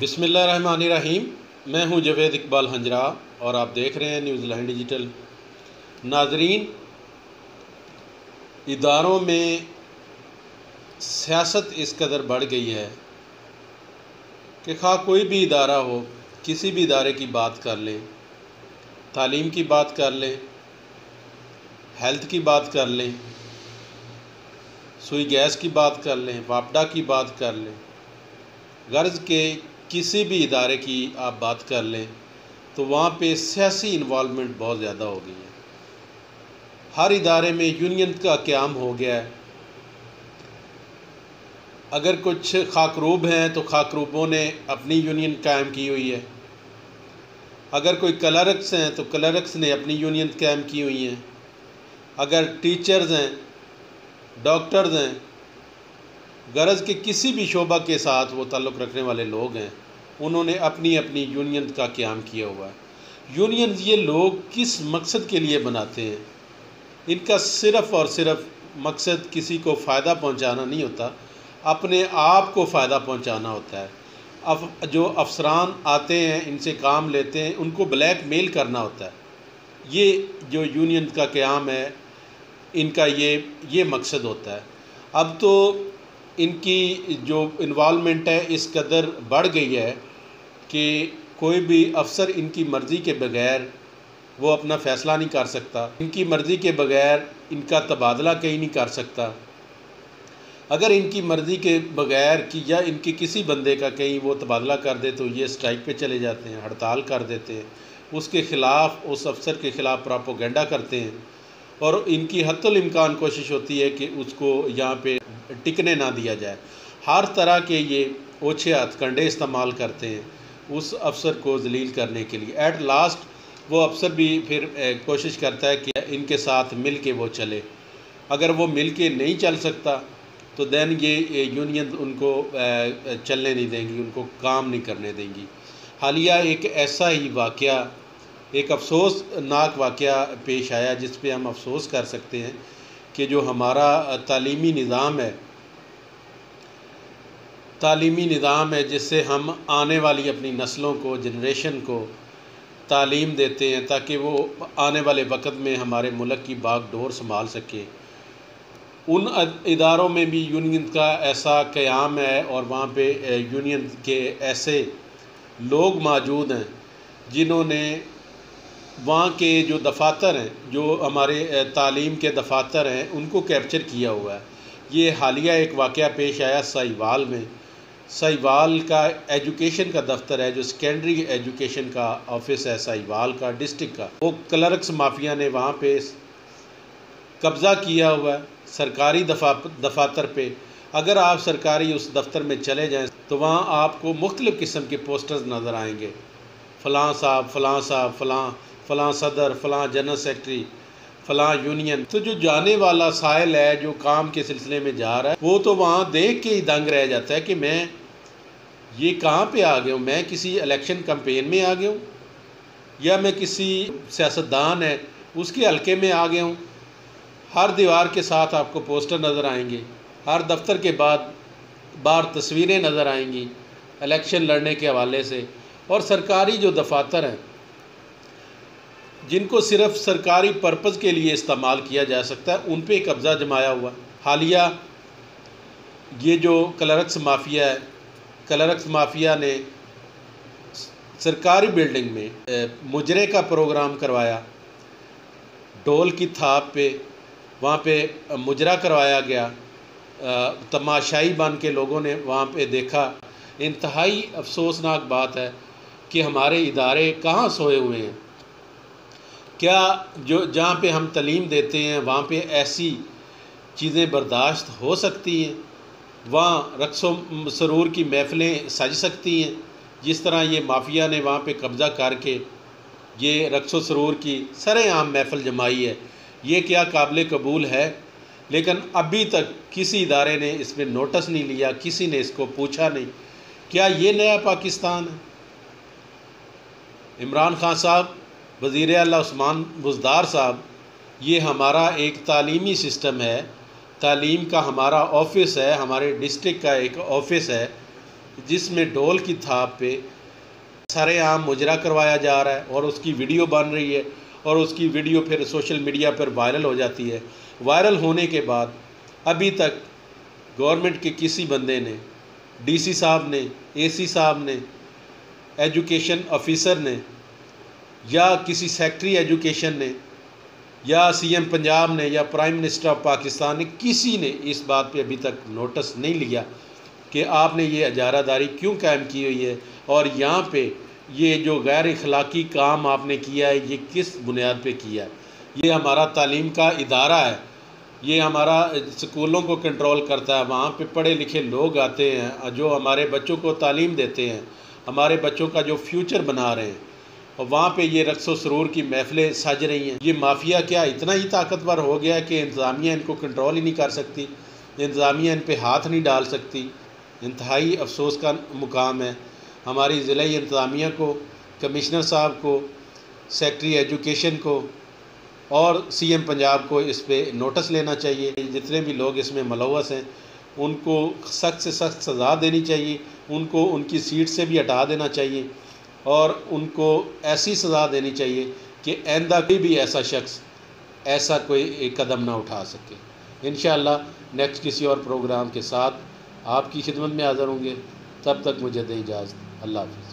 बिस्मिल्लाहिर्रहमानिर्रहीम। मैं हूं जवेद इकबाल हंजरा और आप देख रहे हैं न्यूज़ीलैंड डिजिटल। नाजरीन, इदारों में सियासत इस कदर बढ़ गई है कि खा कोई भी इदारा हो, किसी भी इदारे की बात कर लें, तालीम की बात कर लें, हेल्थ की बात कर लें, सुई गैस की बात कर लें, वापडा की बात कर लें, गर्ज के किसी भी इदारे की आप बात कर लें तो वहाँ पे सियासी इन्वॉल्वमेंट बहुत ज़्यादा हो गई है। हर इदारे में यूनियन का क़याम हो गया है। अगर कुछ खाकरूब हैं तो खाकरूबों ने अपनी यूनियन कायम की हुई है। अगर कोई क्लर्क्स हैं तो क्लर्क्स ने अपनी यूनियन कायम की हुई हैं। अगर टीचर्स हैं, डॉक्टर्स हैं, गरज के किसी भी शोबा के साथ वो ताल्लुक़ रखने वाले लोग हैं, उन्होंने अपनी अपनी यूनियन का क़याम किया हुआ है। यूनियन ये लोग किस मकसद के लिए बनाते हैं? इनका सिर्फ़ और सिर्फ मकसद किसी को फ़ायदा पहुंचाना नहीं होता, अपने आप को फ़ायदा पहुंचाना होता है। अब जो अफसरान आते हैं, इनसे काम लेते हैं, उनको ब्लैकमेल करना होता है। ये जो यूनियन का क़याम है, इनका ये मकसद होता है। अब तो इनकी जो इन्वॉल्वमेंट है इस कदर बढ़ गई है कि कोई भी अफसर इनकी मर्ज़ी के बग़ैर वो अपना फ़ैसला नहीं कर सकता। इनकी मर्ज़ी के बग़ैर इनका तबादला कहीं नहीं कर सकता। अगर इनकी मर्ज़ी के बग़ैर कि या इनके किसी बंदे का कहीं वो तबादला कर दे तो ये स्ट्राइक पे चले जाते हैं, हड़ताल कर देते हैं, उसके ख़िलाफ़, उस अफसर के ख़िलाफ़ प्रोपेगेंडा करते हैं और इनकी हत्तुल इम्कान कोशिश होती है कि उसको यहाँ पे टिकने ना दिया जाए। हर तरह के ये ओछे हथकंडे इस्तेमाल करते हैं उस अफसर को जलील करने के लिए। एट लास्ट वो अफसर भी फिर कोशिश करता है कि इनके साथ मिल के वो चले। अगर वो मिल के नहीं चल सकता तो दैन ये यूनियन उनको चलने नहीं देंगी, उनको काम नहीं करने देंगी। हालिया एक ऐसा ही वाक़या, एक अफसोसनाक वाक़या पेश आया जिस पे हम अफसोस कर सकते हैं कि जो हमारा तालीमी निज़ाम है जिससे हम आने वाली अपनी नस्लों को, जनरेशन को तालीम देते हैं ताकि वो आने वाले वक़्त में हमारे मुल्क की बागडोर संभाल सके। उन इदारों में भी यूनियन का ऐसा क़याम है और वहाँ पे यूनियन के ऐसे लोग मौजूद हैं जिन्होंने वहाँ के जो दफातर हैं, जो हमारे तालीम के दफातर हैं, उनको कैप्चर किया हुआ है। ये हालिया एक वाक़या पेश आया साहिवाल में। साहिवाल का एजुकेशन का दफ्तर है, जो सेकेंडरी एजुकेशन का ऑफिस है साहिवाल का, डिस्ट्रिक्ट का, वो क्लर्क्स माफिया ने वहाँ पे कब्ज़ा किया हुआ है सरकारी दफातर पे। अगर आप सरकारी उस दफ्तर में चले जाएं तो वहाँ आपको मुख्तलिफ़ किस्म के पोस्टर्स नज़र आएंगे, फ़लाँ साहब, फ़लाँ साहब, फ़लाँ सदर, फ़लाँ जनरल सेक्रेटरी, फ़लाँ यूनियन। तो जो जाने वाला साइल है, जो काम के सिलसिले में जा रहा है, वो तो वहाँ देख के ही दंग रह जाता है कि मैं ये कहाँ पे आ गया हूँ, मैं किसी इलेक्शन कैंपेन में आ गया हूँ या मैं किसी सियासतदान है उसके हल्के में आ गया हूँ। हर दीवार के साथ आपको पोस्टर नज़र आएंगे, हर दफ्तर के बाद बाहर तस्वीरें नज़र आएंगी इलेक्शन लड़ने के हवाले से। और सरकारी जो दफातर हैं जिनको सिर्फ सरकारी पर्पज़ के लिए इस्तेमाल किया जा सकता है, उन पे कब्ज़ा जमाया हुआ। हालिया ये जो क्लर्क्स माफिया है, क्लर्क्स माफिया ने सरकारी बिल्डिंग में मुजरे का प्रोग्राम करवाया, ढोल की थाप पे वहाँ पे मुजरा करवाया गया, तमाशाई बन के लोगों ने वहाँ पे देखा। इंतहाई अफसोसनाक बात है कि हमारे इदारे कहाँ सोए हुए हैं। क्या जो जहाँ पे हम तालीम देते हैं वहाँ पे ऐसी चीज़ें बर्दाश्त हो सकती हैं? वहाँ रक़्स सरूर की महफ़िलें सज सकती हैं जिस तरह ये माफिया ने वहाँ पे कब्ज़ा करके ये रक़्स सरूर की सरेआम महफ़िल जमाई है? ये क्या काबिल कबूल है? लेकिन अभी तक किसी इदारे ने इसमें नोटिस नहीं लिया, किसी ने इसको पूछा नहीं। क्या ये नया पाकिस्तान है? इमरान खान साहब, वज़ीर आला उस्मान बुज़दार साहब, ये हमारा एक तालीमी सिस्टम है, तालीम का हमारा ऑफिस है, हमारे डिस्ट्रिक्ट का एक ऑफिस है, जिसमें ढोल की थाप पे सरेआम मुजरा करवाया जा रहा है और उसकी वीडियो बन रही है और उसकी वीडियो फिर सोशल मीडिया पर वायरल हो जाती है। वायरल होने के बाद अभी तक गवर्नमेंट के किसी बंदे ने, डीसी साहब ने, एसी साहब ने, एजुकेशन ऑफिसर ने या किसी सेक्रेटरी एजुकेशन ने या सीएम पंजाब ने या प्राइम मिनिस्टर ऑफ पाकिस्तान ने, किसी ने इस बात पे अभी तक नोटिस नहीं लिया कि आपने ये इजारादारी क्यों कायम की हुई है और यहाँ पे ये जो गैर अखलाकी काम आपने किया है ये किस बुनियाद पे किया है। ये हमारा तालीम का इदारा है, ये हमारा स्कूलों को कंट्रोल करता है। वहाँ पे पढ़े लिखे लोग आते हैं जो हमारे बच्चों को तालीम देते हैं, हमारे बच्चों का जो फ्यूचर बना रहे हैं, और वहाँ पे ये रक्स व सुरूर की महफिलें सज रही हैं। ये माफिया क्या इतना ही ताकतवर हो गया है कि इंतज़ामिया इनको कंट्रोल ही नहीं कर सकती, इंतज़ामिया इन पे हाथ नहीं डाल सकती। इंतहाई अफसोस का मुकाम है। हमारी ज़िला इंतज़ामिया को, कमिश्नर साहब को, सेक्रेटरी एजुकेशन को और सीएम पंजाब को इस पे नोटिस लेना चाहिए। जितने भी लोग इसमें मुलव्वस हैं उनको सख्त से सख्त सज़ा देनी चाहिए, उनको उनकी सीट से भी हटा देना चाहिए और उनको ऐसी सज़ा देनी चाहिए कि आइंदा कोई भी ऐसा शख्स ऐसा कोई एक कदम ना उठा सके। इंशाअल्लाह नेक्स्ट किसी और प्रोग्राम के साथ आपकी खिदमत में हाज़िर होंगे। तब तक मुझे दें इजाज़त। अल्लाह हाफ़िज़।